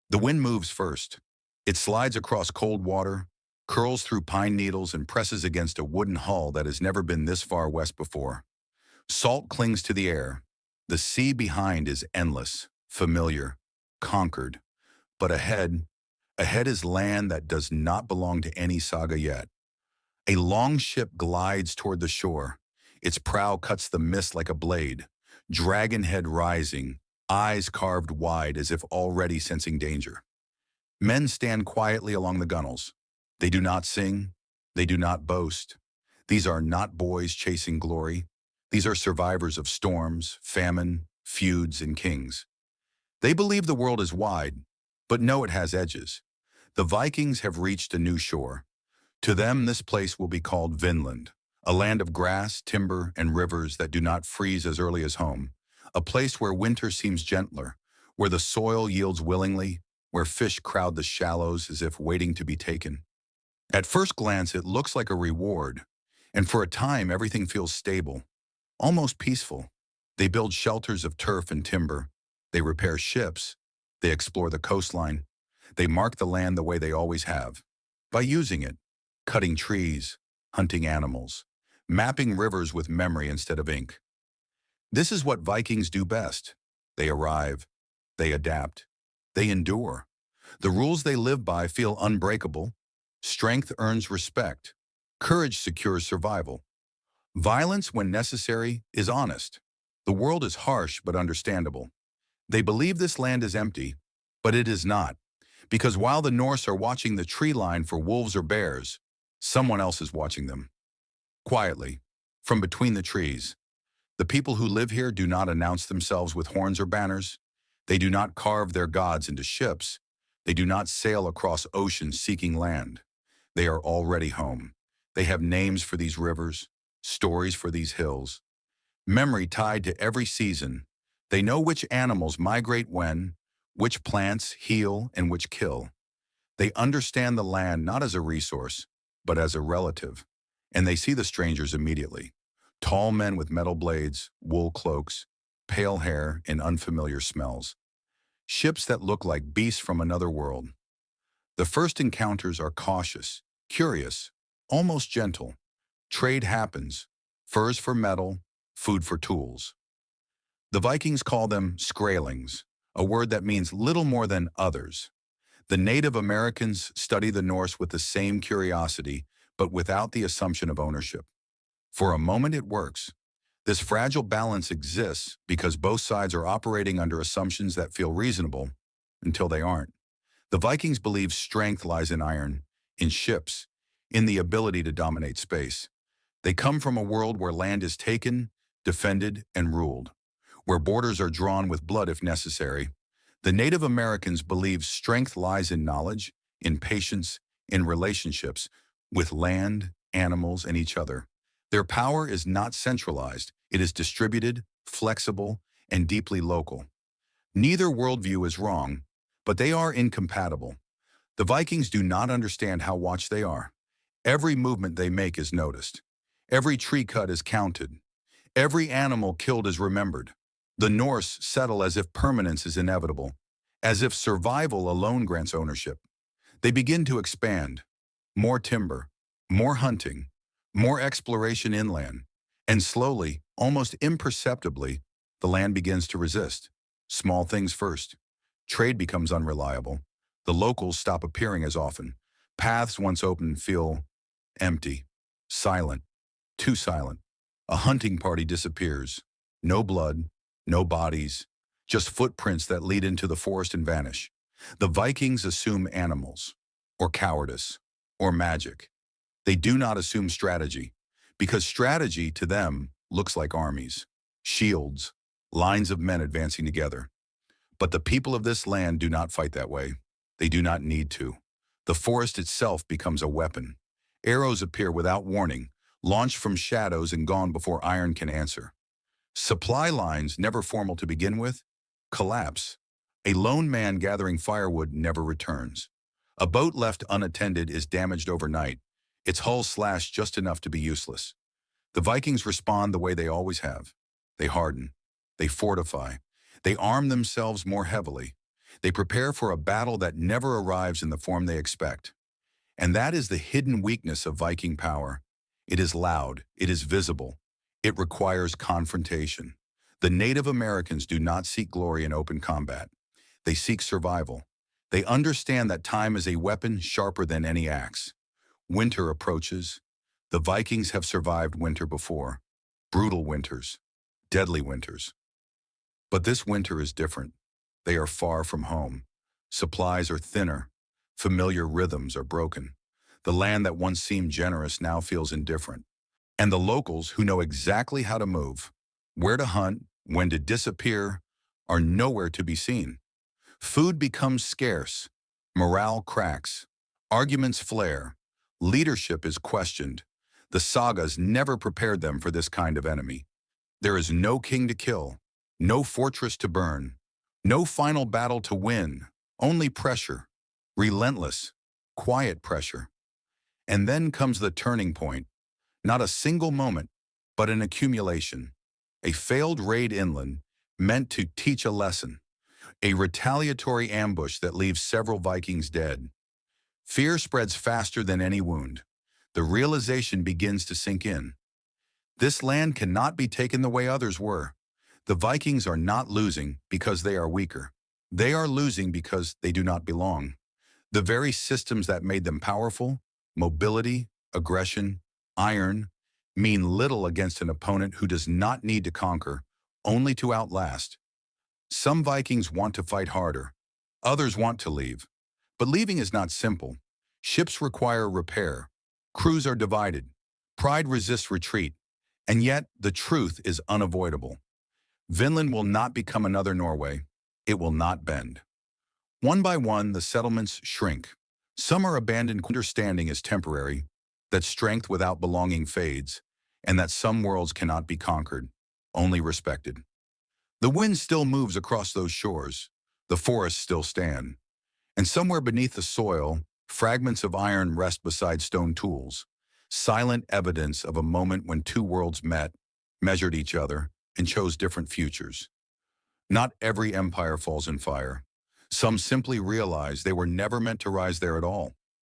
The wind moves first. It slides across cold water, curls through pine needles, and presses against a wooden hull that has never been this far west before. Salt clings to the air. The sea behind is endless, familiar, conquered. But ahead is land that does not belong to any saga yet. A long ship glides toward the shore. Its prow cuts the mist like a blade, dragon head rising, eyes carved wide as if already sensing danger. Men stand quietly along the gunwales. They do not sing. They do not boast. These are not boys chasing glory. These are survivors of storms, famine, feuds, and kings. They believe the world is wide, but know it has edges. The Vikings have reached a new shore. To them, this place will be called Vinland, a land of grass, timber, and rivers that do not freeze as early as home, a place where winter seems gentler, where the soil yields willingly, where fish crowd the shallows as if waiting to be taken. At first glance, it looks like a reward, and for a time, everything feels stable, almost peaceful. They build shelters of turf and timber. They repair ships. They explore the coastline. They mark the land the way they always have, by using it, cutting trees, hunting animals, mapping rivers with memory instead of ink. This is what Vikings do best. They arrive, they adapt, they endure. The rules they live by feel unbreakable. Strength earns respect. Courage secures survival. Violence, when necessary, is honest. The world is harsh but understandable. They believe this land is empty, but it is not. Because while the Norse are watching the tree line for wolves or bears, someone else is watching them. Quietly, from between the trees. The people who live here do not announce themselves with horns or banners. They do not carve their gods into ships. They do not sail across oceans seeking land. They are already home. They have names for these rivers, stories for these hills, memory tied to every season. They know which animals migrate when, which plants heal and which kill. They understand the land not as a resource, but as a relative. And they see the strangers immediately. Tall men with metal blades, wool cloaks, pale hair, and unfamiliar smells. Ships that look like beasts from another world. The first encounters are cautious, curious, almost gentle. Trade happens, furs for metal, food for tools. The Vikings call them Skraelings, a word that means little more than others. The Native Americans study the Norse with the same curiosity, but without the assumption of ownership. For a moment it works. This fragile balance exists because both sides are operating under assumptions that feel reasonable until they aren't. The Vikings believe strength lies in iron, in ships, in the ability to dominate space. They come from a world where land is taken, defended, and ruled, where borders are drawn with blood if necessary. The Native Americans believe strength lies in knowledge, in patience, in relationships, with land, animals, and each other. Their power is not centralized. It is distributed, flexible, and deeply local. Neither worldview is wrong, but they are incompatible. The Vikings do not understand how watched they are. Every movement they make is noticed. Every tree cut is counted. Every animal killed is remembered. The Norse settle as if permanence is inevitable, as if survival alone grants ownership. They begin to expand. More timber, more hunting, more exploration inland, and slowly, almost imperceptibly, the land begins to resist. Small things first. Trade becomes unreliable. The locals stop appearing as often. Paths once open feel empty, silent, too silent. A hunting party disappears. No blood, no bodies, just footprints that lead into the forest and vanish. The Vikings assume animals, or cowardice, or magic. They do not assume strategy, because strategy to them looks like armies, shields, lines of men advancing together. But the people of this land do not fight that way. They do not need to. The forest itself becomes a weapon. Arrows appear without warning, launched from shadows and gone before iron can answer. Supply lines, never formal to begin with, collapse. A lone man gathering firewood never returns. A boat left unattended is damaged overnight, its hull slashed just enough to be useless. The Vikings respond the way they always have. They harden. They fortify. They arm themselves more heavily. They prepare for a battle that never arrives in the form they expect. And that is the hidden weakness of Viking power. It is loud, it is visible, it requires confrontation. The Native Americans do not seek glory in open combat. They seek survival. They understand that time is a weapon sharper than any axe. Winter approaches. The Vikings have survived winter before. Brutal winters. Deadly winters. But this winter is different. They are far from home. Supplies are thinner. Familiar rhythms are broken. The land that once seemed generous now feels indifferent. And the locals, who know exactly how to move, where to hunt, when to disappear, are nowhere to be seen. Food becomes scarce. Morale cracks. Arguments flare. Leadership is questioned. The sagas never prepared them for this kind of enemy. There is no king to kill, no fortress to burn, no final battle to win, only pressure, relentless, quiet pressure. And then comes the turning point, not a single moment, but an accumulation. A failed raid inland meant to teach a lesson, a retaliatory ambush that leaves several Vikings dead. Fear spreads faster than any wound. The realization begins to sink in. This land cannot be taken the way others were. The Vikings are not losing because they are weaker. They are losing because they do not belong. The very systems that made them powerful, mobility, aggression, iron, mean little against an opponent who does not need to conquer, only to outlast. Some Vikings want to fight harder. Others want to leave. But leaving is not simple. Ships require repair. Crews are divided. Pride resists retreat. And yet, the truth is unavoidable. Vinland will not become another Norway. It will not bend. One by one, the settlements shrink. Some are abandoned. Understanding is temporary, that strength without belonging fades, and that some worlds cannot be conquered, only respected. The wind still moves across those shores. The forests still stand. And somewhere beneath the soil, fragments of iron rest beside stone tools, silent evidence of a moment when two worlds met, measured each other, and chose different futures. Not every empire falls in fire. Some simply realize they were never meant to rise there at all.